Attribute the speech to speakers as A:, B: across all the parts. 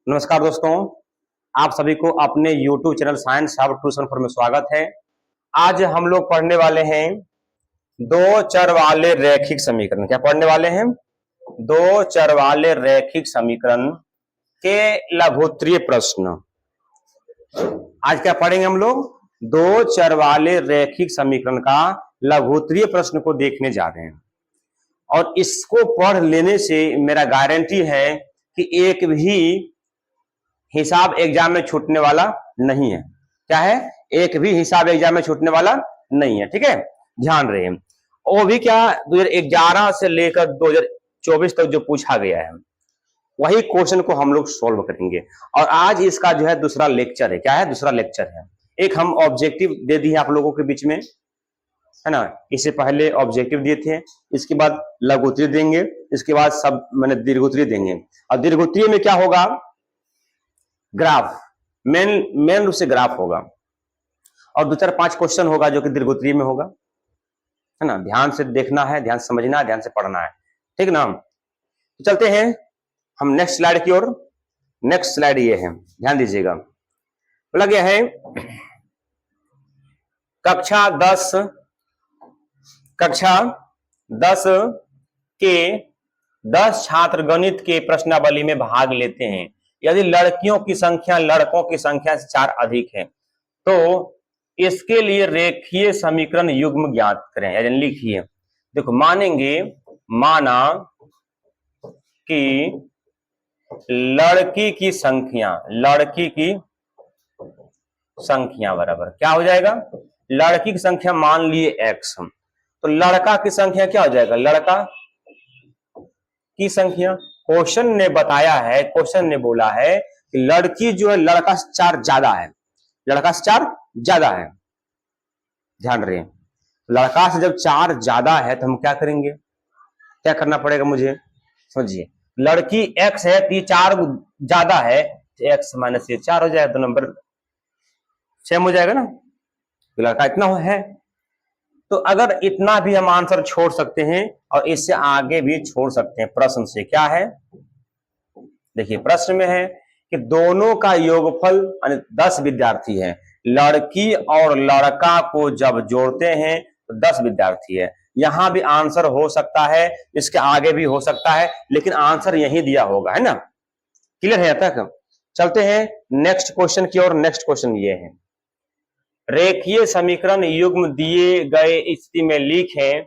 A: नमस्कार दोस्तों, आप सभी को अपने YouTube channel science hub tuition for में स्वागत है। आज हम लोग पढ़ने वाले हैं दो चर वाले रैखिक समीकरण। क्या पढ़ने वाले हैं? दो चर वाले रैखिक समीकरण के लघुत्तरीय प्रश्न। आज क्या पढ़ेंगे हम लोग? दो चर वाले रैखिक समीकरण का लघुत्तरीय प्रश्न को देखने जा रहे हैं और इसको पढ़ लेने से मेरा गारंटी है कि एक भी हिसाब एग्जाम में छूटने वाला नहीं है। क्या है? एक भी हिसाब एग्जाम में छूटने वाला नहीं है। ठीक है, ध्यान रहे। वो भी क्या, 2011 से लेकर 2024 तक जो पूछा गया है वही क्वेश्चन को हम लोग सोल्व करेंगे। और आज इसका जो है दूसरा लेक्चर है। क्या है? दूसरा लेक्चर है। एक हम ऑब्जेक्टिव दे दिए आप लोगों के बीच में, है ना। इससे पहले ऑब्जेक्टिव दिए थे, इसके बाद लघुत्तरीय देंगे, इसके बाद सब मैंने दीर्घोत्तरीय देंगे। और दीर्घोत्तरीय में क्या होगा? ग्राफ, मेन रूप से ग्राफ होगा और 2-4-5 क्वेश्चन होगा जो कि दीर्घोत्तरीय में होगा, है ना। ध्यान से देखना है, ध्यान से समझना है, ध्यान से पढ़ना है, ठीक ना। तो चलते हैं हम नेक्स्ट स्लाइड की ओर। नेक्स्ट स्लाइड ये है, ध्यान दीजिएगा। बोला गया है कक्षा 10 के 10 छात्र गणित के प्रश्नावली में भाग लेते हैं। यदि लड़कियों की संख्या लड़कों की संख्या से 4 अधिक है तो इसके लिए रेखीय समीकरण युग्म ज्ञात करें। यानी लिखिए, देखो, माना कि लड़की की संख्या बराबर क्या हो जाएगा? लड़की की संख्या मान लिए x, तो लड़का की संख्या क्या हो जाएगा? लड़का की संख्या। क्वेश्चन ने बताया है, क्वेश्चन ने बोला है कि लड़की जो है लड़का से 4 ज्यादा है, लड़का से 4 ज्यादा है। ध्यान रहे, लड़का से जब 4 ज्यादा है तो हम क्या करेंगे? क्या करना पड़ेगा मुझे? समझिए, लड़की x है तो 4 ज्यादा है, तो x माइनस ये 4 हो जाएगा, तो नंबर सेम हो जाएगा ना। तो लड़का इतना है, तो अगर इतना भी हम आंसर छोड़ सकते हैं और इससे आगे भी छोड़ सकते हैं प्रश्न से। क्या है? देखिए, प्रश्न में है कि दोनों का योगफल 10 विद्यार्थी है। लड़की और लड़का को जब जोड़ते हैं तो 10 विद्यार्थी है। यहां भी आंसर हो सकता है, इसके आगे भी हो सकता है, लेकिन आंसर यही दिया होगा, है ना। क्लियर है यहाँ तक? चलते हैं नेक्स्ट क्वेश्चन की ओर। नेक्स्ट क्वेश्चन ये है, रेखीय समीकरण युग्म दिए गए स्थिति में लिखें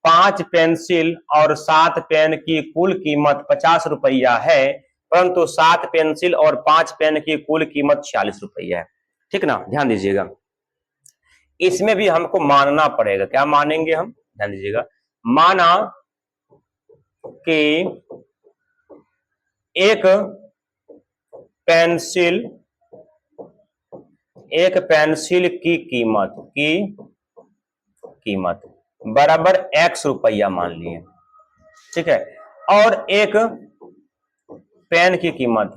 A: 5 पेंसिल और 7 पेन की कुल कीमत 50 रुपया है, परंतु 7 पेंसिल और 5 पेन की कुल कीमत 46 रुपया है। ठीक ना, ध्यान दीजिएगा। इसमें भी हमको मानना पड़ेगा। क्या मानेंगे हम? ध्यान दीजिएगा। माना कि एक पेंसिल की कीमत बराबर x रुपया मान लिए, ठीक है। और एक पेन की कीमत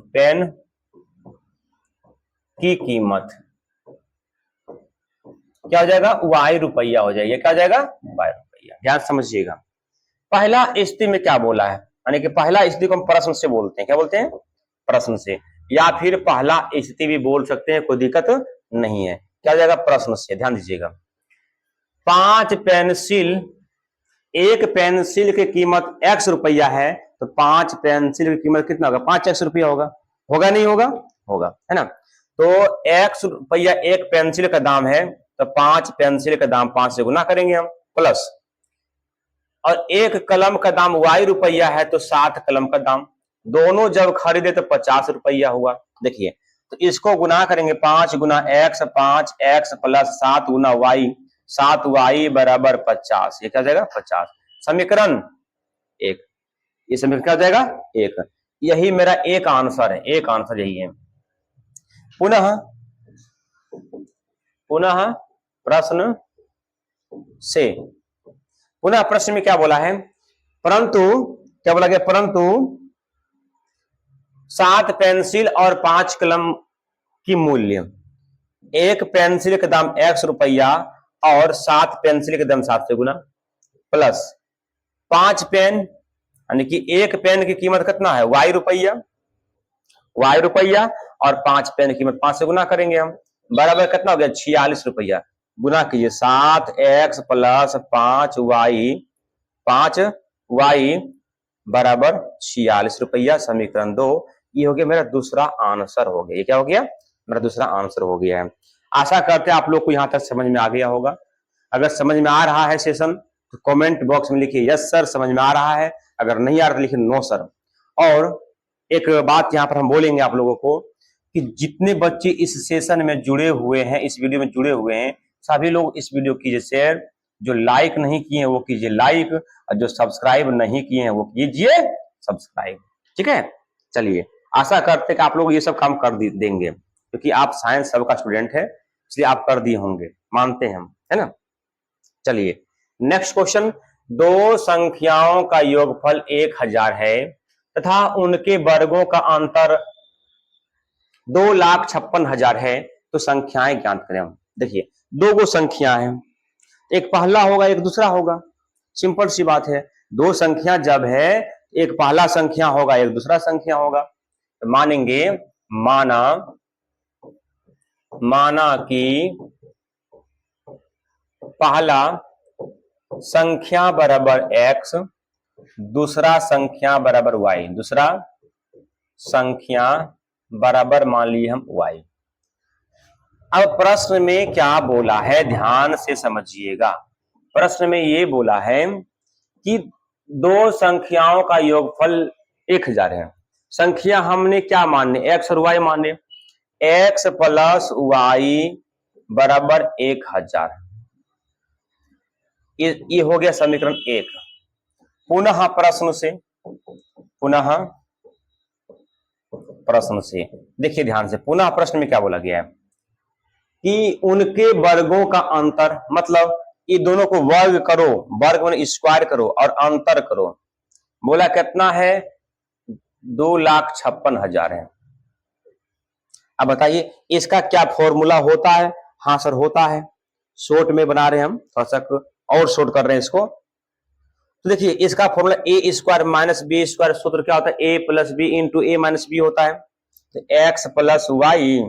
A: क्या हो जाएगा? y रुपया हो जाएगा। क्या हो जाएगा? y रुपया। ध्यान समझिएगा। पहला स्थिति में क्या बोला है, यानी कि पहला स्थिति को हम प्रश्न से बोलते हैं। क्या बोलते हैं? प्रश्न से, या फिर पहला स्थिति भी बोल सकते हैं, कोई दिक्कत नहीं है। क्या हो जाएगा? प्रश्न से। ध्यान दीजिएगा। 5 पेंसिल, एक पेंसिल की कीमत x रुपया है, तो 5 पेंसिल की कीमत कितना होगा? 5x रुपया होगा। होगा नहीं होगा? होगा, है ना। तो x रुपया एक पेंसिल का दाम है, तो 5 पेंसिल का दाम 5 से गुना करेंगे हम, प्लस, और एक कलम का दाम y रुपया है, तो 7 कलम का दाम। दोनों जब खरीदे तो 50 रुपया हुआ। देखिए, तो इसको गुना करेंगे, 5 गुना x, 5x प्लस 7 गुना y, 7y बराबर 50। ये क्या हो जाएगा? 50। समीकरण 1। ये समीकरण क्या हो जाएगा? 1। यही मेरा एक आंसर है, एक आंसर यही है। पुनः प्रश्न से, पुनः प्रश्न में क्या बोला है? परंतु क्या बोला गया? परंतु 7 पेंसिल और 5 कलम की मूल्य, एक पेंसिल का दाम x रुपया और 7 पेंसिल का दाम 7 से गुना, प्लस 5 पेन, यानी कि एक पेन की कीमत कितना है? y रुपया, y रुपया, और 5 पेन की कीमत 5 से गुना करेंगे हम, बराबर कितना हो गया 46 रुपया। गुना कीजिए 7x प्लस 5y बराबर 46 रुपया, समीकरण 2। ये हो गया मेरा दूसरा आंसर हो गया। ये क्या हो गया, मेरा दूसरा आंसर हो गया है। आशा करते हैं आप लोग को यहां तक समझ में आ गया होगा। अगर समझ में आ रहा है सेशन तो कमेंट बॉक्स में लिखिए यस सर समझ में आ रहा है, अगर नहीं आ रहा तो लिखिए नो सर। और एक बात यहाँ पर हम बोलेंगे आप लोगों को कि जितने बच्चे इस सेशन में जुड़े हुए हैं, इस वीडियो में जुड़े हुए हैं, सभी लोग इस वीडियो कीजिए शेयर, जो लाइक नहीं किए हैं वो कीजिए लाइक, और जो सब्सक्राइब नहीं किए हैं वो कीजिए सब्सक्राइब। ठीक है, चलिए आशा करते हैं कि आप लोग ये सब काम कर देंगे, क्योंकि आप साइंस सबका स्टूडेंट है, इसलिए आप कर दिए होंगे, मानते हैं हम, है ना। चलिए नेक्स्ट क्वेश्चन, दो संख्याओं का योगफल 1000 है तथा उनके वर्गों का अंतर 2,56,000 है, तो संख्याएं ज्ञात करें हम। देखिए दो गो संख्या है, एक पहला होगा एक दूसरा होगा, सिंपल सी बात है। दो संख्या जब है एक पहला संख्या होगा एक दूसरा संख्या होगा, तो मानेंगे माना कि पहला संख्या बराबर x, दूसरा संख्या बराबर y, दूसरा संख्या बराबर मान लिए हम y। अब प्रश्न में क्या बोला है ध्यान से समझिएगा। प्रश्न में ये बोला है कि दो संख्याओं का योगफल 1000 है। संख्या हमने क्या माने, x और y माने, x प्लस y बराबर 1000। ये हो गया समीकरण 1। पुनः प्रश्न से देखिए ध्यान से, पुनः प्रश्न में क्या बोला गया है कि उनके वर्गों का अंतर, मतलब ये दोनों को वर्ग करो, वर्ग में स्क्वायर करो और अंतर करो। बोला कितना है 2,56,000 है। अब बताइए इसका क्या फॉर्मूला होता है। हाँ सर होता है, शॉर्ट में बना रहे हैं हम, थोड़ा सा और शॉर्ट कर रहे हैं इसको। तो देखिए इसका फॉर्मूला ए स्क्वायर माइनस बी स्क्वायर, सूत्र क्या होता है ए प्लस बी इंटू ए माइनस बी होता है। तो एक्स प्लस वाई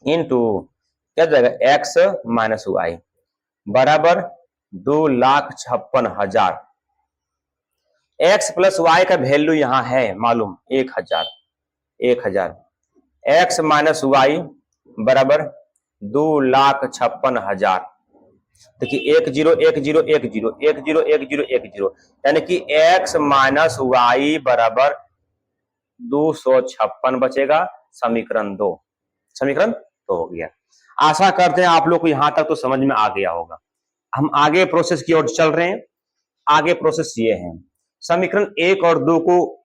A: इंटू क्या जाएगा एक्स माइनस वाई बराबर 2,56,000। एक्स प्लस वाई का वैल्यू यहां है मालूम 1000। एक्स माइनस वाई बराबर 2,56,000। देखिए 1 0 1 0 1 0 1 0 1 0 1 0, यानी कि x माइनस वाई बराबर 256 बचेगा। समीकरण 2 हो गया। आशा करते हैं आप लोग को यहां तक तो समझ में आ गया होगा। हम आगे प्रोसेस की ओर चल रहे हैं। आगे प्रोसेस ये है, समीकरण 1 और 2 को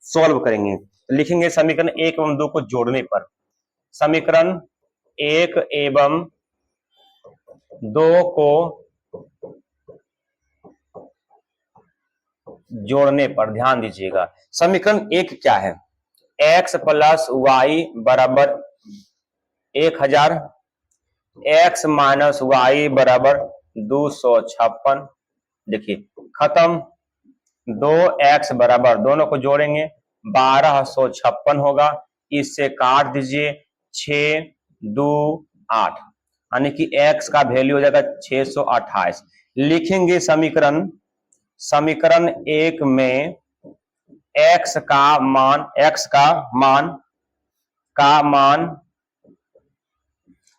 A: सॉल्व करेंगे। लिखेंगे समीकरण 1 एवं 2 को जोड़ने पर, समीकरण 1 एवं 2 को जोड़ने पर ध्यान दीजिएगा। समीकरण 1 क्या है, x प्लस वाई बराबर 1000, x माइनस वाई बराबर 256। देखिए खत्म, 2x बराबर, दोनों को जोड़ेंगे 1256 होगा। इससे काट दीजिए 6 2 8, यानी कि x का वैल्यू हो जाएगा 628। लिखेंगे समीकरण 1 में x का मान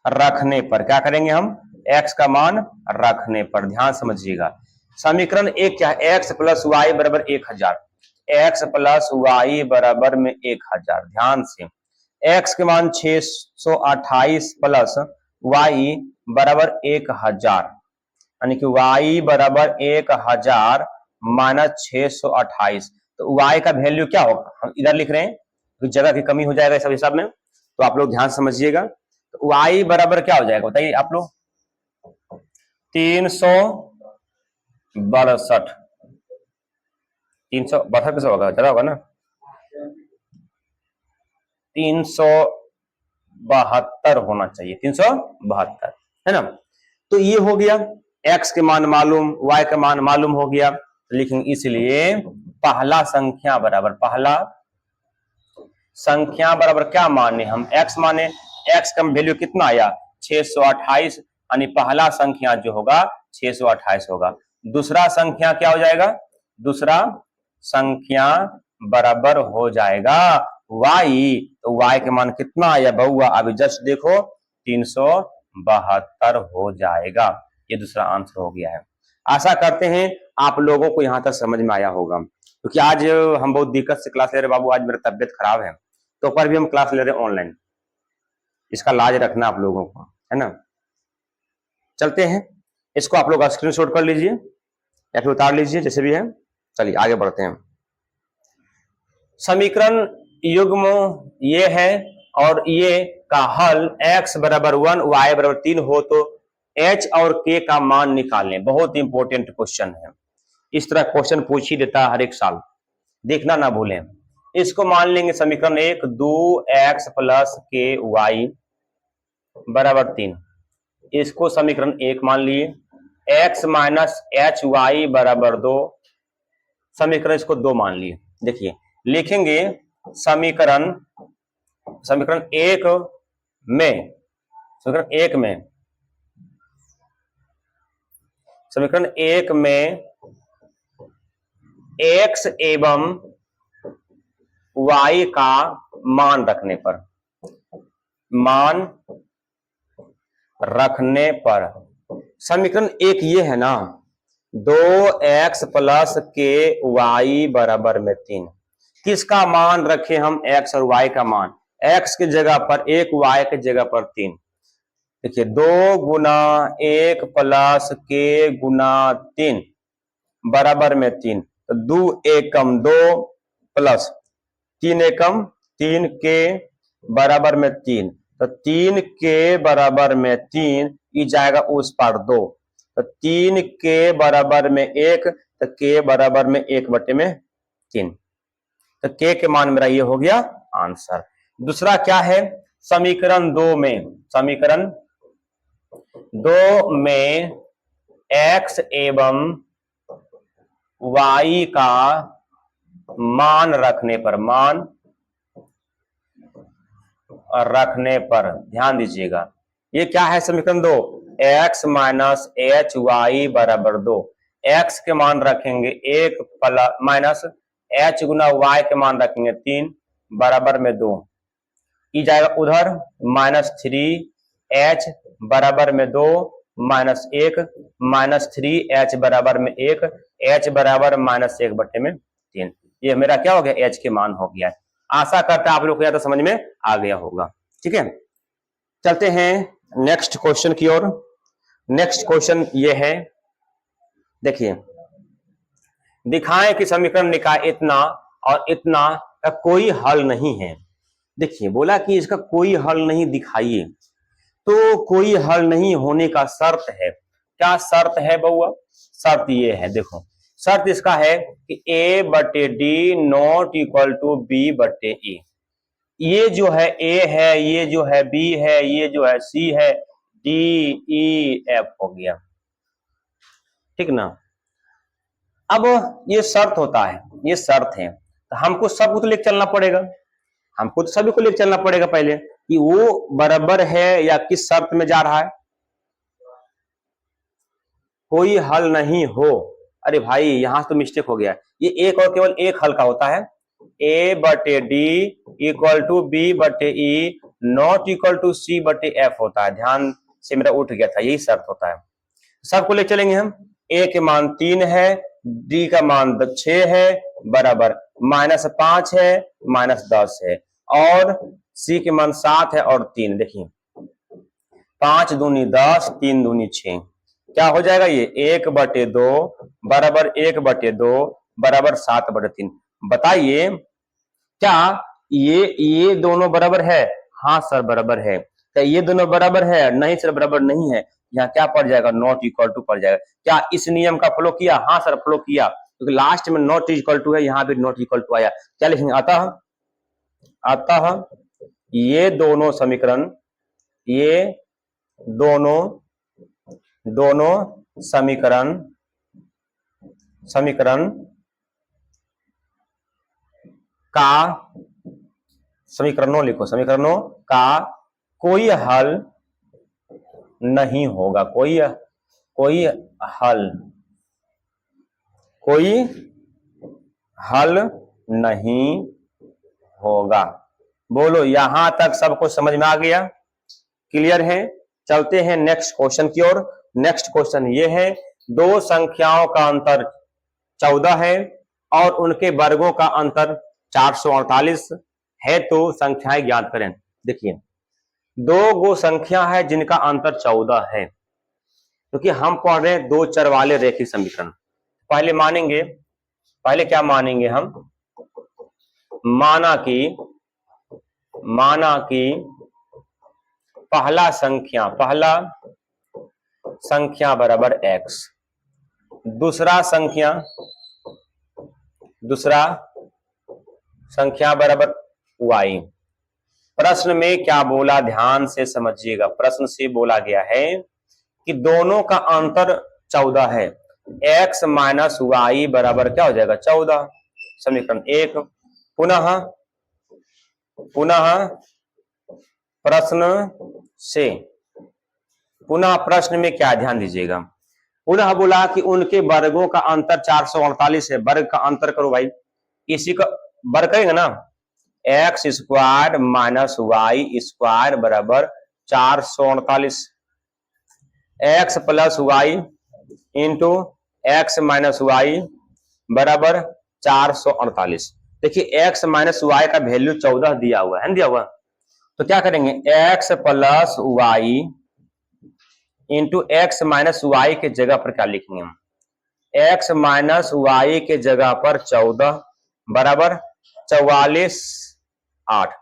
A: रखने पर, क्या करेंगे हम, x का मान रखने पर। ध्यान समझिएगा, समीकरण 1 क्या है, x प्लस वाई बराबर 1000, x प्लस वाई बराबर में 1000। ध्यान से x के मान 628 प्लस y बराबर 1000, यानी कि y बराबर 1000 माइनस 628। तो y का वैल्यू क्या होगा, हम इधर लिख रहे हैं तो जगह की कमी हो जाएगा इस हिसाब में, तो आप लोग ध्यान समझिएगा। तो y बराबर क्या हो जाएगा बताइए आप लोग, 362। 362 कैसे होगा, ज्यादा होगा ना, 372 होना चाहिए, 372 है ना। तो ये हो गया, x के मान मालूम, y का मान मालूम हो गया। लिखेंगे इसलिए पहला संख्या बराबर, पहला संख्या बराबर क्या माने हम, x माने। x का वैल्यू कितना आया 628, यानी पहला संख्या जो होगा 628 होगा। दूसरा संख्या क्या हो जाएगा, दूसरा संख्या बराबर हो जाएगा y। तो y के मान कितना आया बउआ, अभी जस्ट देखो 372 हो जाएगा। ये दूसरा आंसर हो गया है। आशा करते हैं आप लोगों को यहां तक समझ में आया होगा, क्योंकि आज हम बहुत दिक्कत से क्लास ले रहे बाबू, आज मेरा तबियत खराब है तो पर भी हम क्लास ले रहे हैं ऑनलाइन। इसका लाज रखना आप लोगों को, है ना। चलते हैं, इसको आप लोग स्क्रीनशॉट कर लीजिए या फिर उतार लीजिए, जैसे भी है। चलिए आगे बढ़ते हैं। समीकरण युग्म ये है और ये का हल x बराबर 1 y बराबर 3 हो तो h और k का मान निकालें। बहुत इंपॉर्टेंट क्वेश्चन है, इस तरह क्वेश्चन पूछ ही देता है हर एक साल, देखना ना भूलें। इसको मान लेंगे समीकरण 1 2x प्लस के वाई बराबर 3, इसको समीकरण 1 मान लिए। x माइनस एच वाई बराबर 2, समीकरण इसको 2 मान लिए। देखिए लिखेंगे समीकरण समीकरण 1 में समीकरण 1 में x एवं y का मान रखने पर समीकरण 1 ये है ना, 2x प्लस के वाई बराबर में 3। किसका मान रखे हम, x और y का मान। x की जगह पर 1, y की जगह पर 3। देखिए 2 गुना 1 प्लस के गुना 3 बराबर में 3, तो 2 एकम 2 प्लस 3 एकम 3 के बराबर में 3, तो 3 के बराबर में 3 ई जाएगा उस पार 2, तो 3 के बराबर में 1, तो के बराबर में 1/3, तो के के मान मेरा ये हो गया आंसर। दूसरा क्या है, समीकरण 2 में x एवं y का मान रखने पर ध्यान दीजिएगा, ये क्या है समीकरण 2, x माइनस एच वाई बराबर 2। x के मान रखेंगे 1 प्लस माइनस h गुना y के मान रखेंगे 3 बराबर में 2, ई जाएगा उधर -3h बराबर में 2 माइनस 1 -3h बराबर में 1, h बराबर -1/3। ये मेरा क्या हो गया, h के मान हो गया है। आशा करता है आप लोग को तो समझ में आ गया होगा। ठीक है, चलते हैं नेक्स्ट क्वेश्चन की ओर। नेक्स्ट क्वेश्चन ये है, देखिए दिखाएं कि समीकरण निकाय इतना और इतना का कोई हल नहीं है। देखिए बोला कि इसका कोई हल नहीं दिखाइए, तो कोई हल नहीं होने का शर्त है। क्या शर्त है बउआ, शर्त ये है, देखो शर्त इसका है कि a/d not equal to b/a। ये जो है a है, ये जो है b है, ये जो है c है, d e f हो गया। ठीक ना। अब ये शर्त होता है, ये शर्त है, तो हमको सबको तो लेके चलना पड़ेगा, हमको तो सभी को लेके चलना पड़ेगा पहले कि वो बराबर है या किस शर्त में जा रहा है। कोई हल नहीं हो, अरे भाई यहां तो मिस्टेक हो गया, ये एक और केवल एक हल का होता है, a/d equal to b/e not equal to c/f होता है। ध्यान से मेरा उठ गया था, यही शर्त होता है। सबको ले चलेंगे हम, a के मान 3 है, d का मान 6 है बराबर -5 है -10 है, और c के मान 7 है और 3। देखिए 5 दूनी 10, 3 दूनी 6, क्या हो जाएगा ये 1/2 बराबर 1/2 बराबर 7/3। बताइए क्या ये दोनों बराबर है? हाँ सर बराबर है। क्या ये दोनों बराबर है? नहीं सर बराबर नहीं है। यहाँ क्या पड़ जाएगा, नॉट इक्वल टू पड़ जाएगा। क्या इस नियम का फॉलो किया? हाँ सर फॉलो किया, क्योंकि लास्ट में नॉट इक्वल टू है, यहाँ भी नॉट इक्वल टू आया। क्या लिखेंगे, अतः ये दोनों समीकरण, ये दोनों समीकरण का समीकरणों लिखो, समीकरणों का कोई हल नहीं होगा, कोई हल नहीं होगा। बोलो, यहां तक सबको समझ में आ गया? क्लियर है? चलते हैं नेक्स्ट क्वेश्चन की ओर। नेक्स्ट क्वेश्चन ये है, दो संख्याओं का अंतर 14 है और उनके वर्गों का अंतर 448 है, तो संख्याएं ज्ञात करें। देखिए, दो गो संख्या है जिनका अंतर 14 है, क्योंकि हम पढ़ रहे हैं दो चर वाले रेखिक समीकरण। पहले क्या मानेंगे हम? माना कि पहला संख्या बराबर x, दूसरा संख्या बराबर y। प्रश्न में क्या बोला, ध्यान से समझिएगा। प्रश्न से बोला गया है कि दोनों का अंतर 14 है, x माइनस वाई बराबर क्या हो जाएगा? 14। समीकरण 1। पुनः प्रश्न में क्या, ध्यान दीजिएगा। पुनः बोला कि उनके वर्गों का अंतर 448 है। वर्ग का अंतर करो भाई, इसी का वर्ग करेंगे ना, x square minus y square बराबर 448, x plus y into x minus y बराबर 448। देखिए, एक्स माइनस वाई का वैल्यू 14 दिया हुआ है, दिया हुआ। तो क्या करेंगे, x plus y into x minus y के जगह पर क्या लिखेंगे हम? एक्स माइनस वाई के जगह पर 14 बराबर 44 8।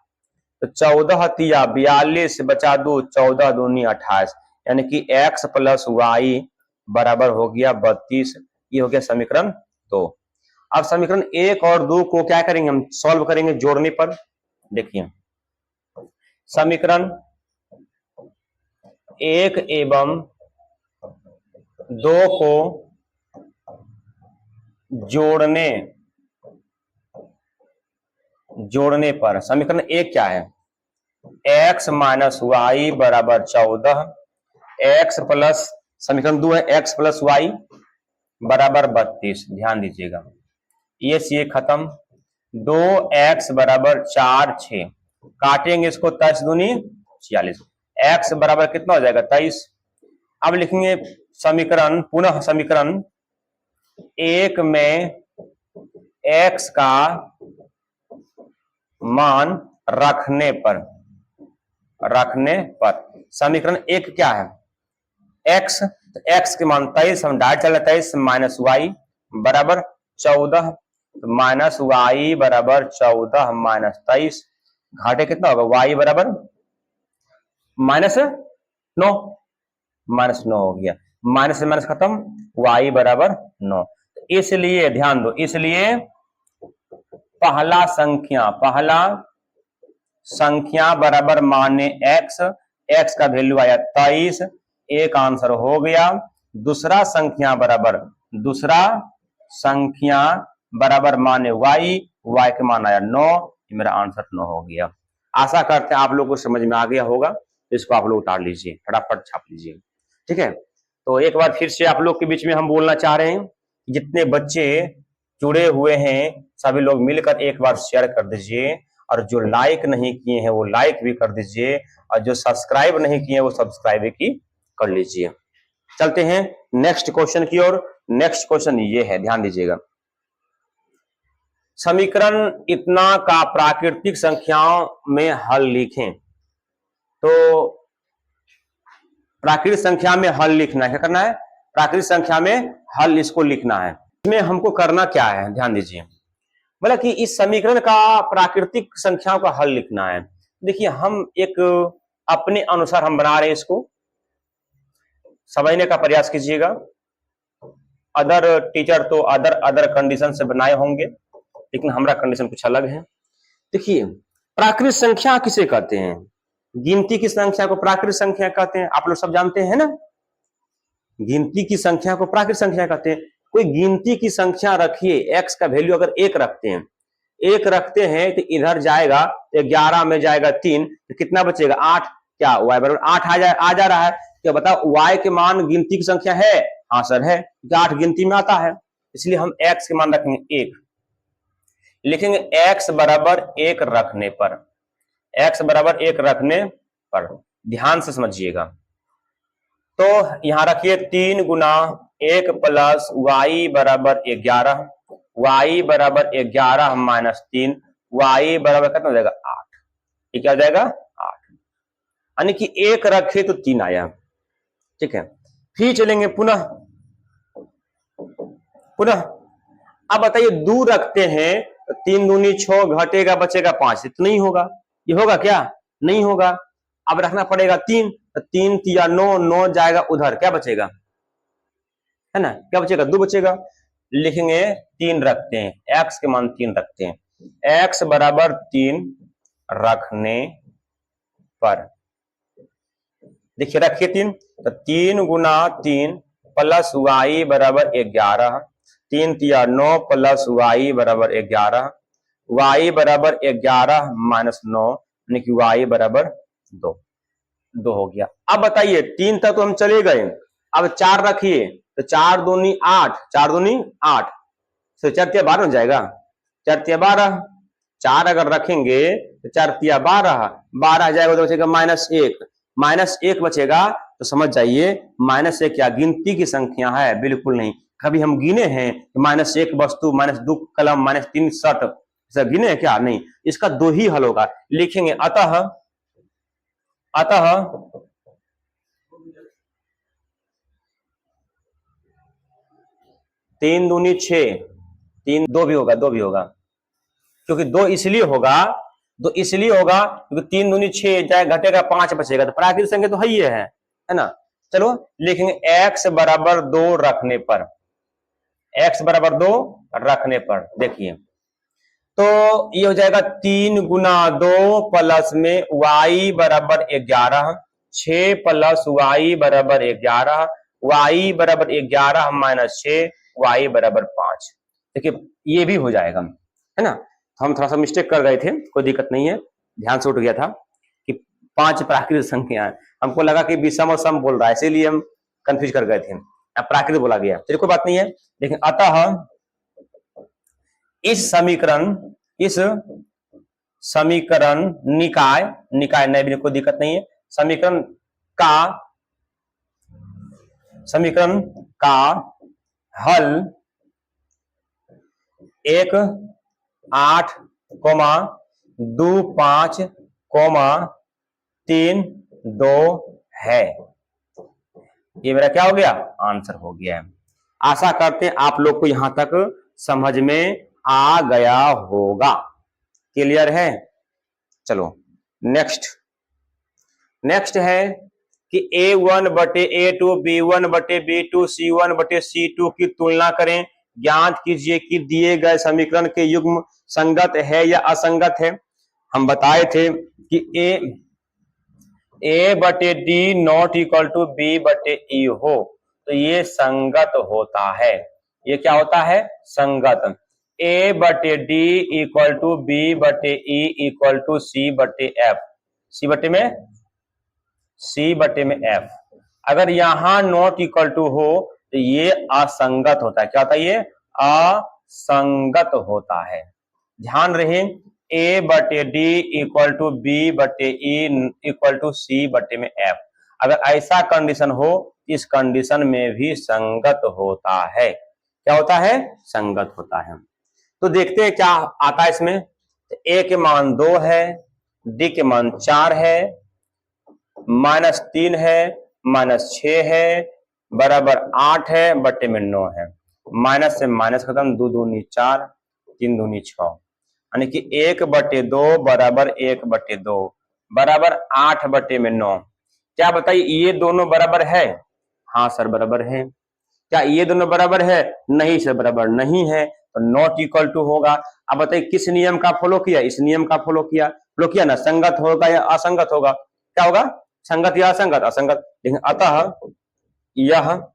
A: तो 14 तिया 42 बचा 2, 14 दूनी 28, यानी कि एक्स प्लस वाई बराबर हो गया 32। ये हो गया समीकरण 2। अब समीकरण 1 और 2 को क्या करेंगे हम? सॉल्व करेंगे जोड़ने पर। देखिए, समीकरण 1 एवं 2 को जोड़ने पर समीकरण 1 क्या है? x माइनस वाई बराबर 14, एक्स प्लस, समीकरण 2 है x प्लस वाई बराबर 32। ध्यान दीजिएगा, ये सी खत्म। 2x बराबर 4 6, काटेंगे इसको, 23 दूनी 46, x बराबर कितना हो जाएगा? 23। अब लिखेंगे समीकरण, पुनः समीकरण 1 में x का मान रखने पर समीकरण 1 क्या है? x, तो x के मान 23, हम डायरेक्ट चल 23 माइनस वाई बराबर 14, माइनस वाई बराबर 14 माइनस 23, घाटे कितना होगा? y बराबर -9, -9 हो गया, माइनस से माइनस खत्म, y बराबर 9। इसलिए ध्यान दो, इसलिए पहला संख्या बराबर माने x का वैल्यू आया 23, एक आंसर हो गया। दूसरा संख्या बराबर माने y के मान आया 9, मेरा आंसर 9 हो गया। आशा करते हैं आप लोगों को समझ में आ गया होगा। इसको आप लोग उतार लीजिए, फटाफट छाप लीजिए, ठीक है। तो एक बार फिर से आप लोग के बीच में हम बोलना चाह रहे हैं, जितने बच्चे जुड़े हुए हैं सभी लोग मिलकर एक बार शेयर कर दीजिए, और जो लाइक नहीं किए हैं वो लाइक भी कर दीजिए, और जो सब्सक्राइब नहीं किए हैं वो सब्सक्राइब भी कर लीजिए। चलते हैं नेक्स्ट क्वेश्चन की ओर। नेक्स्ट क्वेश्चन ये है, ध्यान दीजिएगा। समीकरण इतना का प्राकृतिक संख्याओं में हल लिखें। तो प्राकृतिक संख्या में हल लिखना है, क्या करना है? प्राकृतिक संख्या में हल इसको लिखना है। इसमें हमको करना क्या है, ध्यान दीजिए। मतलब कि इस समीकरण का प्राकृतिक संख्याओं का हल लिखना है। देखिए, हम एक अपने अनुसार हम बना रहे हैं, इसको समझने का प्रयास कीजिएगा। अदर टीचर तो अदर कंडीशन से बनाए होंगे, लेकिन हमारा कंडीशन कुछ अलग है। देखिए, प्राकृतिक संख्या किसे कहते हैं? गिनती की संख्या को प्राकृतिक संख्या कहते हैं, आप लोग सब जानते हैं ना। गिनती की संख्या को प्राकृतिक संख्या कहते हैं। कोई गिनती की संख्या रखिए, x का वैल्यू अगर 1 रखते हैं, 1 रखते हैं तो इधर जाएगा, 11 में जाएगा 3, तो कितना बचेगा 8। क्या y बराबर 8 आ जा रहा है। क्या बताओ y के मान गिनती की संख्या है? हाँ सर है, तो 8 गिनती में आता है, इसलिए हम x के मान रखेंगे 1। लिखेंगे x बराबर 1 रखने पर, x बराबर 1 रखने पर, ध्यान से समझिएगा। तो यहां रखिए 3 गुना 1 प्लस y बराबर 11, y बराबर 11 माइनस 3, y बराबर कितना हो जाएगा 8। ये क्या हो जाएगा 8, यानी कि 1 रखे तो 3 आया। ठीक है, फिर चलेंगे पुनः अब बताइए 2 रखते हैं तो 3 दूनी 6, घटेगा बचेगा 5, तो नहीं होगा, ये होगा क्या? नहीं होगा। अब रखना पड़ेगा 3, तो 3 तिया 9, 9 जाएगा उधर, क्या बचेगा? है ना, क्या बचेगा? 2 बचेगा। लिखेंगे 3 रखते हैं, x के मान 3 रखते हैं, x बराबर 3 रखने पर, देखिए रखिए 3, तो 3 गुना 3 प्लस y बराबर 11, 3 तिया 9 प्लस y बराबर 11, y बराबर 11 माइनस 9, यानी कि y बराबर 2 हो गया। अब बताइए 3 तक तो हम चले गए, अब 4 रखिए, तो 4 दूनी 8, 4 दूनी 8, तो 4 तिया 12 हो जाएगा, 4 तिया 12, 4 अगर रखेंगे तो 4 तिया 12, 12 जाएगा तो बचेगा माइनस 1 बचेगा। तो समझ जाइए -1 क्या गिनती की संख्या है? बिल्कुल नहीं। कभी हम गिने हैं -1 वस्तु, -2 कलम, -3 शर्ट, ऐसा गिने हैं क्या? नहीं। इसका 2 ही हल होगा। लिखेंगे अतः 3 दूनी 6, 3 2 भी होगा, क्योंकि 2 इसलिए होगा क्योंकि 3 दूनी 6 जाए, घटेगा 5 बचेगा, तो प्राकृतिक संख्या तो है ना। चलो लिखेंगे x बराबर 2 रखने पर, x बराबर 2 रखने पर, देखिए तो ये हो जाएगा 3 गुना 2 प्लस में y बराबर 11, 6 प्लस y बराबर 11, y बराबर 11 माइनस 6, y बराबर 5। देखिए ये भी हो जाएगा, है ना। हम थोड़ा सा मिस्टेक कर गए थे, कोई दिक्कत नहीं है, ध्यान से उठ गया था कि 5 प्राकृतिक संख्या है, हमको लगा कि विषम और सम बोल रहा है, इसीलिए हम कंफ्यूज कर गए थे, अब प्राकृतिक बोला गया। चलिए कोई बात नहीं है। लेकिन अतः इस समीकरण निकाय नहीं भी कोई दिक्कत नहीं है, समीकरण का हल 1 8 2 5 3 2 है। ये मेरा क्या हो गया? आंसर हो गया है। आशा करते हैं आप लोग को यहां तक समझ में आ गया होगा। क्लियर है? चलो नेक्स्ट है कि A1 बटे A2, B1 बटे B2, C1 बटे C2 की तुलना करें। ज्ञात कीजिए कि दिए गए समीकरण के युग्म संगत है या असंगत है। हम बताए थे कि A बटे D not equal to B बटे E हो तो ये संगत होता है। ये क्या होता है? संगत। A बटे D इक्वल टू B बटे E इक्वल टू C बटे F, C बटे में F। अगर यहां नॉट इक्वल टू हो तो ये असंगत होता है। क्या होता है? ये असंगत होता है। ध्यान रहे, A बटे D इक्वल टू B बटे E इक्वल टू C बटे में F। अगर ऐसा कंडीशन हो, इस कंडीशन में भी संगत होता है। क्या होता है? संगत होता है। तो देखते हैं क्या आता है इसमें। A के मान 2 है, D के मान 4 है, -3 है, -6 है, बराबर 8 है, बटे में 9 है। माइनस से माइनस खत्म, 2 दूनी 4, 3 दूनी 6, यानी कि 1 बटे 2 बराबर 1 बटे 2 बराबर 8 बटे में 9। क्या बताइए ये दोनों बराबर है? हाँ सर बराबर है। क्या ये दोनों बराबर है? नहीं सर बराबर नहीं है, तो नॉट इक्वल टू होगा। अब बताइए किस नियम का फॉलो किया? इस नियम का फॉलो किया ना, संगत होगा या असंगत होगा? क्या होगा? संगत या असंगत? असंगत। लेकिन अतः यह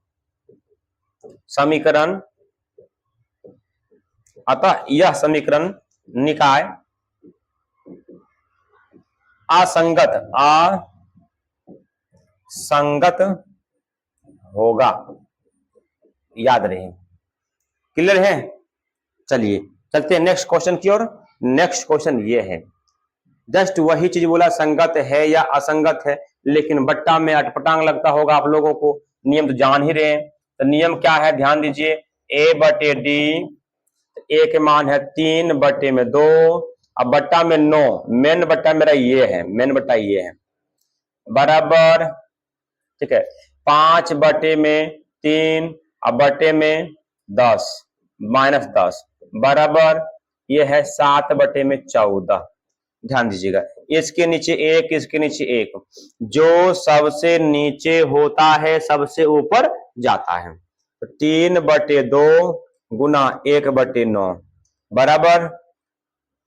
A: समीकरण निकाय असंगत होगा, याद रहे। क्लियर है? चलिए चलते हैं नेक्स्ट क्वेश्चन की ओर। नेक्स्ट क्वेश्चन ये है, जस्ट वही चीज बोला, संगत है या असंगत है, लेकिन बट्टा में अटपटांग लगता होगा आप लोगों को। नियम तो जान ही रहे हैं, तो नियम क्या है ध्यान दीजिए। ए बटे डी, ए के मान है 3/2, अब बट्टा में 9, मेन बट्टा मेरा ये है, मेन बट्टा ये है, बराबर, ठीक है, 5/3, अब बटे में 10 -10, बराबर ये है 7/14। ध्यान दीजिएगा, इसके नीचे एक, इसके नीचे एक, जो सबसे नीचे होता है सबसे ऊपर जाता है। तो 3/2 गुना 1/9 बराबर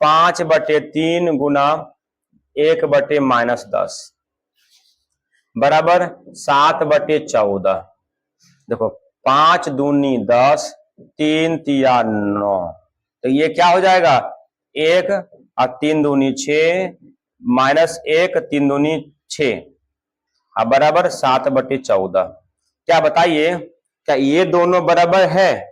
A: 5/3 गुना 1/-10 बराबर 7/14। देखो 5 दूनी 10, 3 तिया 9, तो ये क्या हो जाएगा, 1 और 3 दूनी 6, -1, 3 दूनी 6, अब बराबर 7/14। क्या बताइए, क्या ये दोनों बराबर है?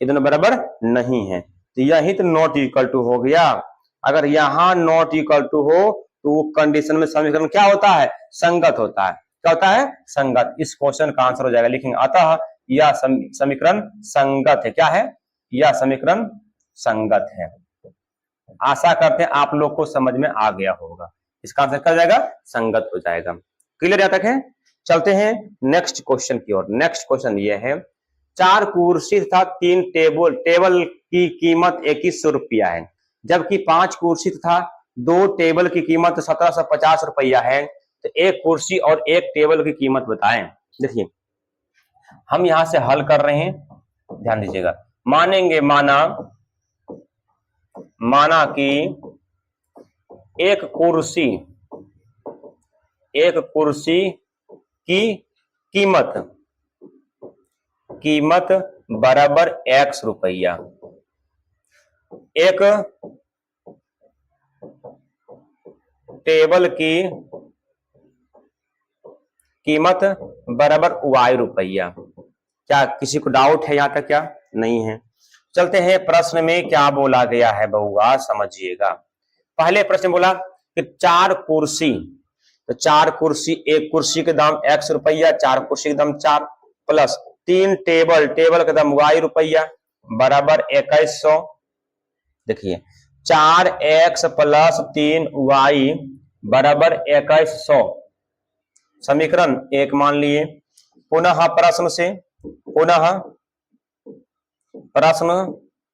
A: ये दोनों बराबर नहीं है, तो यही तो नॉट इक्वल टू हो गया। अगर यहां नॉट इक्वल टू हो तो कंडीशन में समीकरण क्या होता है, संगत होता है। क्या होता है, संगत। इस क्वेश्चन का आंसर हो जाएगा, लेकिन अतः यह समीकरण संगत है। क्या है, यह समीकरण संगत है। आशा करते हैं आप लोग को समझ में आ गया होगा। इसका आंसर क्या हो जाएगा, संगत हो जाएगा। क्लियर यहां तक है? चलते हैं नेक्स्ट क्वेश्चन की ओर। नेक्स्ट क्वेश्चन ये है, 4 कुर्सी तथा 3 टेबल की कीमत 2100 रुपया है, जबकि 5 कुर्सी तथा 2 टेबल की कीमत 1750 रुपया है। तो एक कुर्सी और एक टेबल की कीमत बताएं। देखिए हम यहां से हल कर रहे हैं, ध्यान दीजिएगा। मानेंगे, माना कि एक कुर्सी की कीमत बराबर x रुपया, एक टेबल की कीमत बराबर y रुपया। क्या किसी को डाउट है यहां तक? क्या नहीं है? चलते हैं प्रश्न में क्या बोला गया है बहुआ, समझिएगा। पहले प्रश्न बोला कि 4 कुर्सी, तो 4 कुर्सी, एक कुर्सी के दाम x रुपया, 4 कुर्सी के दाम 4, प्लस 3 टेबल के दाम y रुपया बराबर 2100। देखिए 4x + 3y बराबर 2100, समीकरण 1 मान लिए। पुनः प्रश्न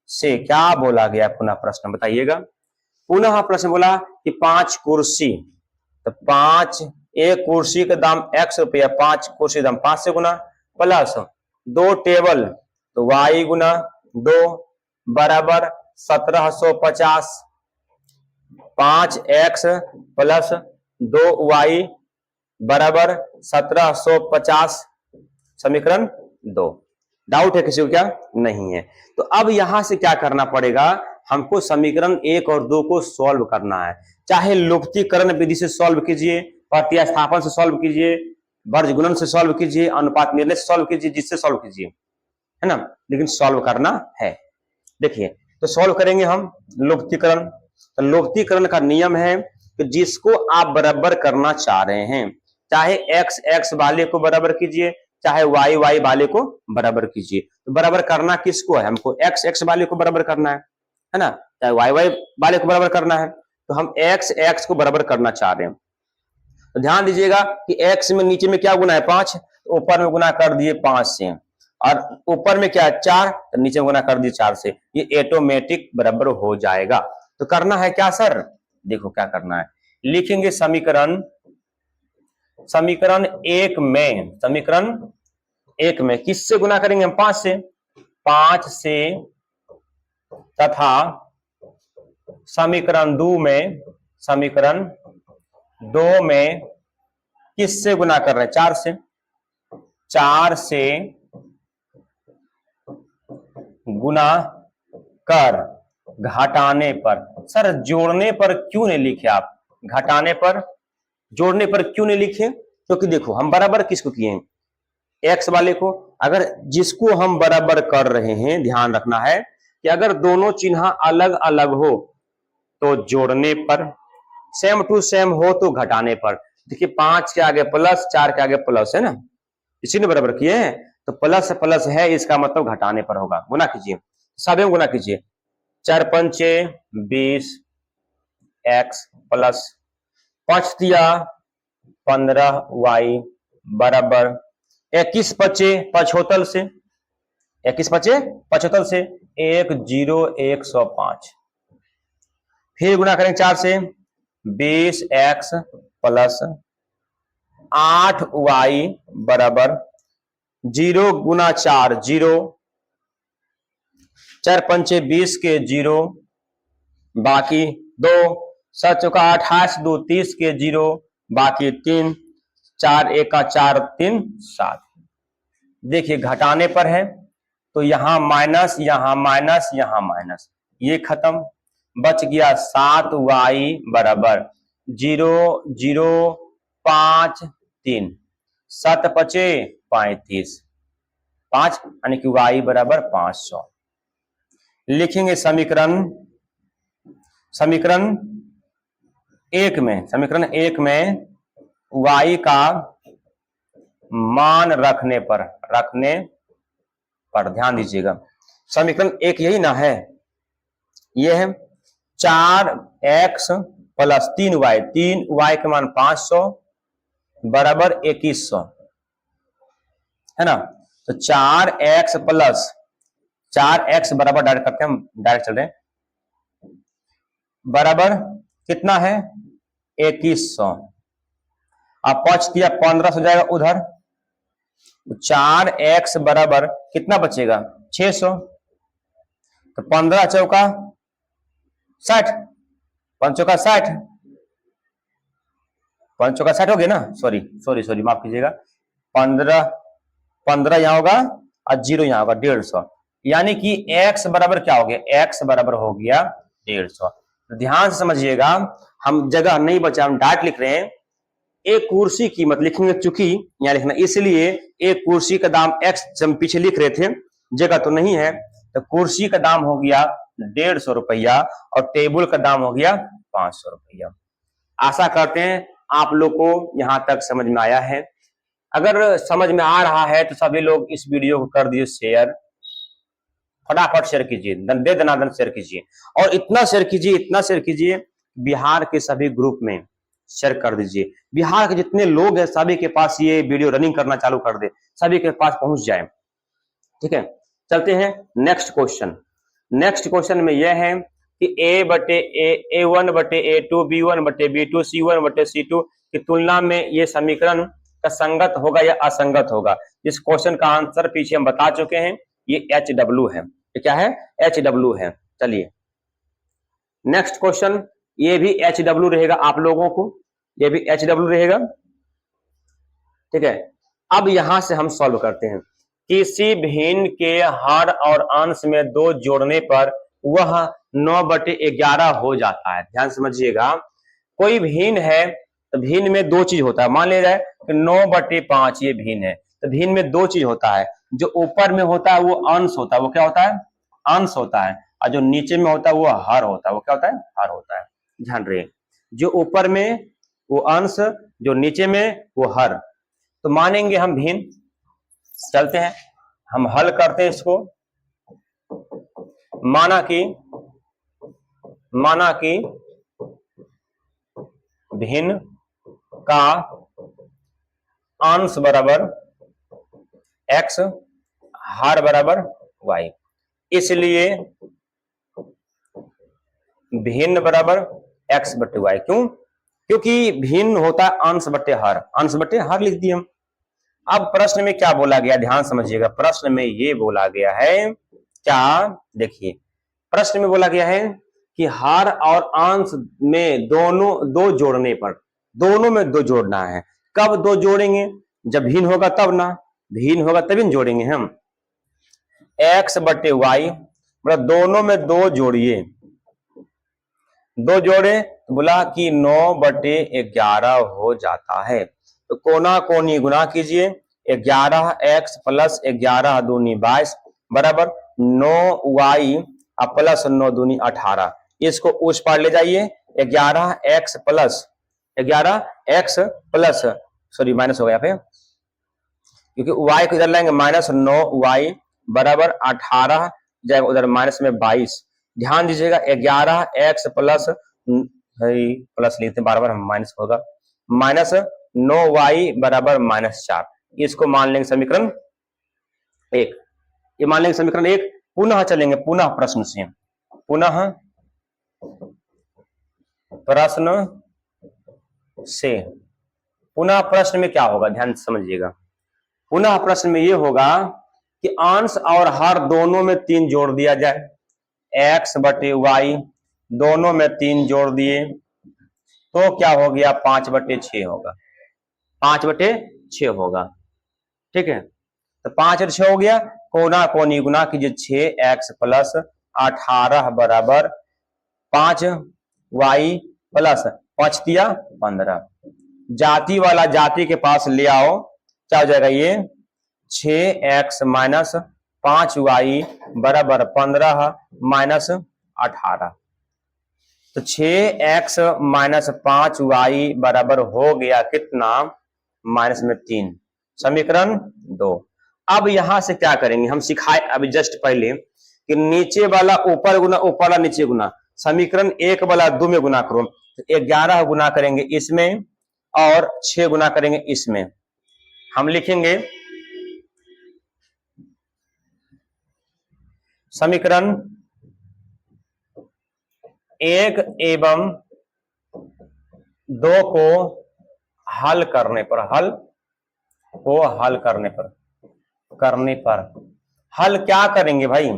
A: से क्या बोला गया, पुनः प्रश्न बताइएगा। पुनः प्रश्न बोला कि 5 कुर्सी, तो 5, एक कुर्सी का दाम x रुपया, 5 कुर्सी दाम 5 से गुना, प्लस 2 टेबल तो y गुना 2 बराबर 1750, 5x + 2y बराबर 1750, समीकरण 2। डाउट है किसी को? क्या नहीं है? तो अब यहां से क्या करना पड़ेगा, हमको समीकरण 1 और 2 को सॉल्व करना है। चाहे लुप्तीकरण विधि से सॉल्व कीजिए, प्रतिस्थापन से सॉल्व कीजिए, वर्गगुणन से सॉल्व कीजिए, अनुपात निर्णय से सॉल्व कीजिए, जिससे सॉल्व कीजिए, है ना, लेकिन सॉल्व करना है। देखिए तो सॉल्व करेंगे हम लुप्तीकरण। तो लुप्तीकरण का नियम है कि जिसको आप बराबर करना चाह रहे हैं, चाहे x वाले को बराबर कीजिए, चाहे y वाले को बराबर कीजिए। तो बराबर करना किसको है, हमको x वाले को बराबर करना है ना, चाहे y वाले को बराबर करना है। तो हम x को बराबर करना चाह रहे हैं। तो ध्यान दीजिएगा कि x में नीचे में क्या गुना है, 5, तो ऊपर में गुना कर दिए 5 से, और ऊपर में क्या है 4, तो नीचे में गुना कर दिए 4 से। ये ऑटोमेटिक बराबर हो जाएगा। तो करना है क्या सर, देखो क्या करना है, लिखेंगे समीकरण 1 में किससे गुना करेंगे हम, 5 से, तथा समीकरण 2 में किससे गुना कर रहे हैं, 4 से गुना कर घटाने पर। सर जोड़ने पर क्यों नहीं लिखे आप, घटाने पर जोड़ने पर क्यों नहीं लिखे? क्योंकि देखो हम बराबर किसको किए हैं, एक्स वाले को। अगर जिसको हम बराबर कर रहे हैं, ध्यान रखना है कि अगर दोनों चिन्ह अलग अलग हो तो जोड़ने पर, सेम टू सेम हो तो घटाने पर। देखिए 5 के आगे प्लस, 4 के आगे प्लस है ना, इसी ने बराबर किए हैं, तो प्लस से प्लस है, इसका मतलब घटाने पर होगा। गुना कीजिए, सभी गुना कीजिए। 4 पंचे 20 एक्स प्लस 5 दिया 15 वाई बराबर 21 बचे 75 से, 21 बचे 75 से 105। फिर गुना करें 4 से, 20 एक्स प्लस 8 वाई बराबर 0 गुना 4 0, 4 पंचे 20 के 0, बाकी 2, 7 चौका 28 2 30 के 0, बाकी 3, 4 एका 4 3 7। देखिए घटाने पर है तो यहां माइनस, यहां माइनस, यहां माइनस, ये खत्म, बच गया 7 वाई बराबर 0 0 5 3, 7 पचे 35, 5 यानी कि वाई बराबर 500। लिखेंगे समीकरण 1 में, समीकरण 1 में y का मान रखने पर ध्यान दीजिएगा, समीकरण 1 यही ना है, यह है 4x प्लस 3y, 3y के मान 500 बराबर 2100 है ना। तो 4x प्लस 4x बराबर, डायरेक्ट करते हैं हम, डायरेक्ट चल रहे हैं, बराबर कितना है 2100। अब 5 दिया 1500 हो जाएगा उधर, 4x बराबर कितना बचेगा 600, तो 15 चौका 60, 5 चौका 60, 5 चौका 60 हो गया ना, सॉरी माफ कीजिएगा, 15 यहां होगा और 0 यहां होगा 150, यानी कि x बराबर क्या हो गया, x बराबर हो गया 150। ध्यान से समझिएगा, हम जगह नहीं बचा, हम डायरेक्ट लिख रहे हैं। एक कुर्सी की कीमत लिखेंगे, चूंकि यहां लिखना, इसलिए एक कुर्सी का दाम x हम पीछे लिख रहे थे, जगह तो नहीं है, तो कुर्सी का दाम हो गया 150 रुपया और टेबल का दाम हो गया 500 रुपया। आशा करते हैं आप लोग को यहां तक समझ में आया है। अगर समझ में आ रहा है तो सभी लोग इस वीडियो को कर दिए शेयर, फटाफट शेयर कीजिए, दे दनादन शेयर कीजिए, और इतना शेयर कीजिए बिहार के सभी ग्रुप में शेयर कर दीजिए। बिहार के जितने लोग हैं सभी के पास ये वीडियो रनिंग करना चालू कर दे, सभी के पास पहुंच जाए। ठीक है, चलते हैं नेक्स्ट क्वेश्चन। नेक्स्ट क्वेश्चन में यह है कि A/A1 बटे A2 B1 बटे B2 C1 बटे C2 की तुलना में ये समीकरण का संगत होगा या असंगत होगा। इस क्वेश्चन का आंसर पीछे हम बता चुके हैं, ये HW है। ये क्या है, HW है। चलिए नेक्स्ट क्वेश्चन, ये भी HW रहेगा, आप लोगों को ये भी HW रहेगा। ठीक है, अब यहां से हम सॉल्व करते हैं। किसी भिन्न के हर और अंश में 2 जोड़ने पर वह 9/11 हो जाता है। ध्यान समझिएगा, कोई भिन्न है तो भिन्न में 2 चीज होता है। मान लीजिए कि 9/5 ये भिन्न है, तो भिन्न में 2 चीज होता है, जो ऊपर में होता है वो अंश होता है, वो क्या होता है, अंश होता है, और जो नीचे में होता है वो हर होता है, वो क्या होता है, हर होता है। ध्यान रहे, जो ऊपर में वो अंश, जो नीचे में वो हर। तो मानेंगे हम भिन्न, चलते हैं हम हल करते हैं इसको। माना कि भिन्न का अंश बराबर x, हर बराबर y, इसलिए भिन्न बराबर x बटे y। क्यों, क्योंकि भिन्न होता है अंश बटे हर, अंश बटे हर लिख दिए हम। अब प्रश्न में क्या बोला गया, ध्यान समझिएगा, प्रश्न में ये बोला गया है क्या, देखिए प्रश्न में बोला गया है कि हर और अंश में दो जोड़ने पर, दोनों में 2 जोड़ना है। कब 2 जोड़ेंगे, जब भिन्न होगा तब ना, भिन्न होगा तभी जोड़ेंगे हम। x बटे y मतलब दोनों में 2 जोड़िए, दो जोड़े तो बोला कि 9/11 हो जाता है। तो कोना कोनी गुना कीजिए, 11x प्लस 11 दूनी 22 बराबर 9y प्लस 9 दूनी 18। इसको उस पार ले जाइए, 11x प्लस सॉरी माइनस हो गया पे, क्योंकि y को इधर लाएंगे -9y बराबर 18 जाएगा उधर माइनस में 22। ध्यान दीजिएगा 11x प्लस प्लस लिखते बार बार माइनस होगा, -9y बराबर -4। इसको मान लेंगे समीकरण 1। ये मान लेंगे समीकरण 1। पुनः चलेंगे पुनः प्रश्न से, पुनः प्रश्न में क्या होगा ध्यान समझिएगा। पुनः प्रश्न में यह होगा कि अंश और हर दोनों में 3 जोड़ दिया जाए, x बटे वाई दोनों में 3 जोड़ दिए तो क्या हो गया 5/6 होगा, 5/6 होगा। ठीक है, तो 5/6 हो गया, कोना कोनी गुना कीजिए 6x प्लस 18 बराबर 5y प्लस 5 दिया 15। जाति वाला जाति के पास ले आओ, क्या हो जाएगा ये 6x माइनस 5y बराबर 15 माइनस 18। तो 6x माइनस 5y बराबर हो गया कितना माइनस में 3, समीकरण 2। अब यहां से क्या करेंगे हम सिखाए अभी जस्ट पहले कि नीचे वाला ऊपर गुना ऊपर वाला नीचे गुना, समीकरण 1 वाला 2 में गुना करो, तो 11 गुना करेंगे इसमें और 6 गुना करेंगे इसमें। हम लिखेंगे समीकरण 1 एवं 2 को हल करने पर हल क्या करेंगे भाई,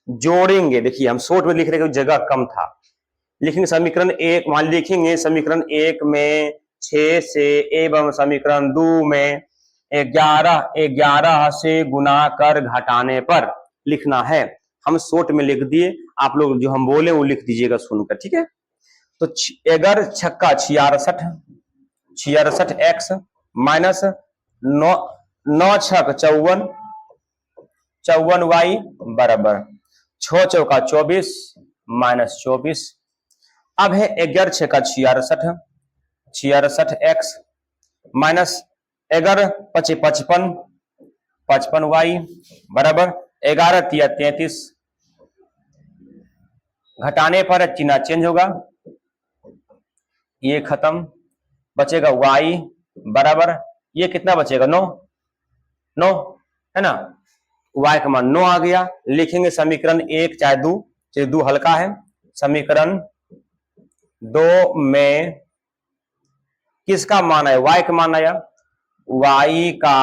A: जोड़ेंगे। देखिए हम शॉर्ट में लिख रहे हैं, जगह कम था, लिखेंगे समीकरण 1 मान लिखेंगे समीकरण 1 में 6 से एवं समीकरण 2 में 11 से गुना कर घटाने पर लिखना है। हम शॉर्ट में लिख दिए, आप लोग जो हम बोले वो लिख दीजिएगा सुनकर, ठीक है। तो अगर छक्का 66x माइनस 9 छक 54y बराबर 6 चौका 24 माइनस 24। अब है 11 छक्का 66x माइनस 11 पचे 55y बराबर 11 तिया 33। घटाने पर चिन्ह चेंज होगा, ये खत्म, बचेगा y बराबर ये कितना बचेगा 9 है ना, y का मान 9 आ गया। लिखेंगे समीकरण 1 चाहे 2 हल्का है, समीकरण 2 में किसका मान आया, y का मान आया, y का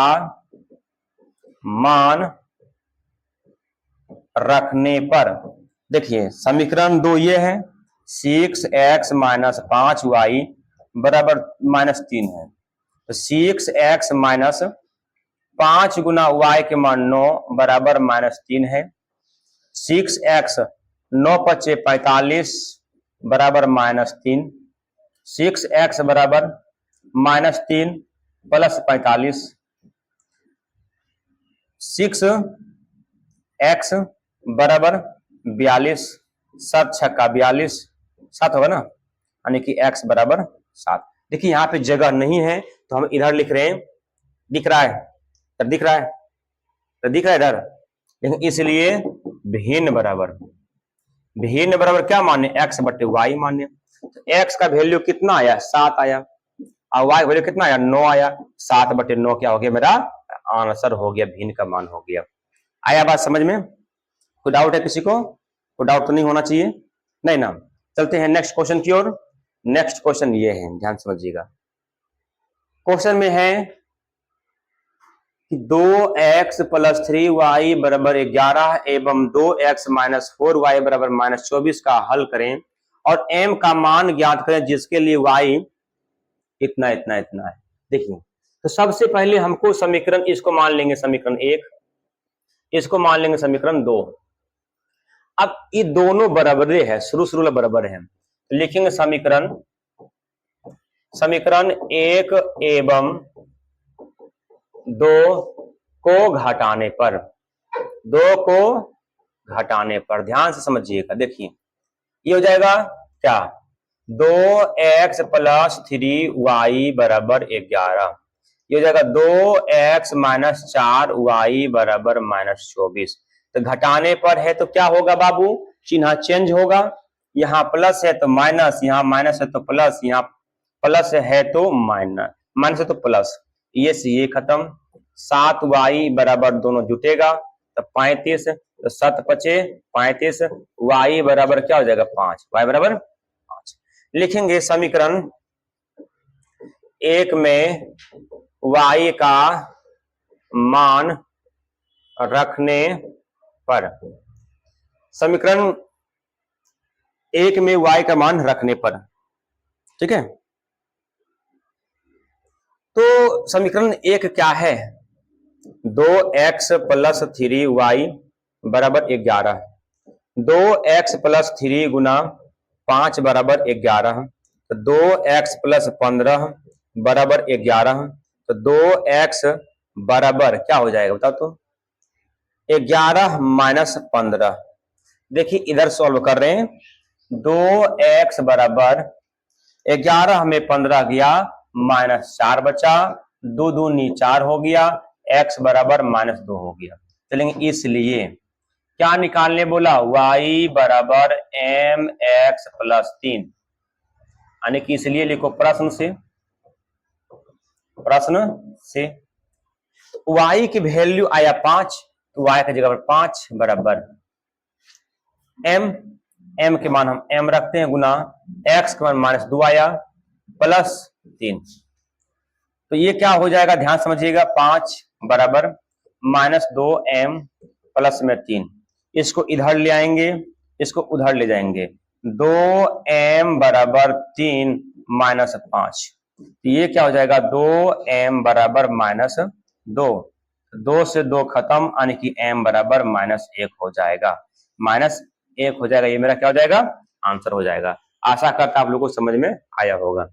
A: मान रखने पर देखिए समीकरण 2 ये है 6x माइनस 5y बराबर -3 है, तो 6x माइनस 5 गुना y के मान 9 बराबर -3 है। 6x 9 पचे 45 बराबर -3, 6x बराबर -3 प्लस 45, 6x बराबर 42, 7 छक्का 42 7 होगा ना, यानी कि x बराबर 7। देखिए यहाँ पे जगह नहीं है तो हम इधर लिख रहे हैं, दिख रहा है इधर, लेकिन इसलिए भिन्न बराबर क्या माने x बटे y माने। तो x का वैल्यू कितना आया 7 आया और y वैल्यू कितना आया 9 आया, 7 बटे 9 क्या हो गया मेरा आंसर हो गया, भिन्न का मान हो गया। आया बात समझ में, कोई डाउट है किसी को, कोई डाउट तो नहीं होना चाहिए, नहीं ना। चलते हैं नेक्स्ट क्वेश्चन की ओर। नेक्स्ट क्वेश्चन ये है, ध्यान समझिएगा। क्वेश्चन में है कि 2x प्लस 3y बराबर 11 एवं 2x माइनस 4y बराबर -24 का हल करें और m का मान ज्ञात करें जिसके लिए y इतना है। देखिए तो सबसे पहले हमको समीकरण इसको मान लेंगे समीकरण 1, इसको मान लेंगे समीकरण 2। अब ये दोनों बराबर है, शुरू बराबर है, लिखेंगे समीकरण 1 एवं 2 को घटाने पर, 2 को घटाने पर ध्यान से समझिएगा। देखिए ये हो जाएगा क्या, 2x प्लस 3y बराबर 11, ये हो जाएगा 2x माइनस 4y बराबर माइनस 24। तो घटाने पर है तो क्या होगा बाबू, चिन्ह चेंज होगा, यहाँ प्लस है तो माइनस, यहाँ माइनस है तो प्लस, यहाँ प्लस है तो माइनस, माइनस है तो प्लस, ये से ये खत्म। 7y बराबर दोनों जुटेगा तो 35, तो 7 पचे 35, y बराबर क्या हो जाएगा 5, y बराबर 5। लिखेंगे समीकरण 1 में y का मान रखने पर, समीकरण 1 में y का मान रखने पर, ठीक है। तो समीकरण 1 क्या है, 2x प्लस 3y बराबर 11, 2x प्लस 3 गुना 5 बराबर 11, तो 2x प्लस 15 बराबर 11, तो 2x बराबर क्या हो जाएगा बताओ तो, 11 माइनस 15। देखिए इधर सॉल्व कर रहे हैं, 2x बराबर 11 में 15 गया माइनस 4 बचा, 2 दूनी 4 हो गया, x बराबर माइनस 2 हो गया। चलेंगे इसलिए क्या निकालने बोला, y बराबर mx प्लस 3, यानी कि इसलिए लिखो प्रश्न से y की वैल्यू आया 5, तो y की जगह पर 5 बराबर m के मान हम m रखते हैं गुना x के मान माइनस 2 आया प्लस 3, तो ये क्या हो जाएगा ध्यान समझिएगा, 5 बराबर माइनस 2m प्लस में 3, इसको इधर ले आएंगे, इसको उधर ले जाएंगे, 2m बराबर 3 माइनस 5, तो ये क्या हो जाएगा 2m बराबर माइनस 2, 2 से 2 खत्म, यानी कि m बराबर माइनस 1 हो जाएगा, माइनस 1 हो जाएगा, ये मेरा क्या हो जाएगा आंसर हो जाएगा। आशा करता आप लोगों को समझ में आया होगा।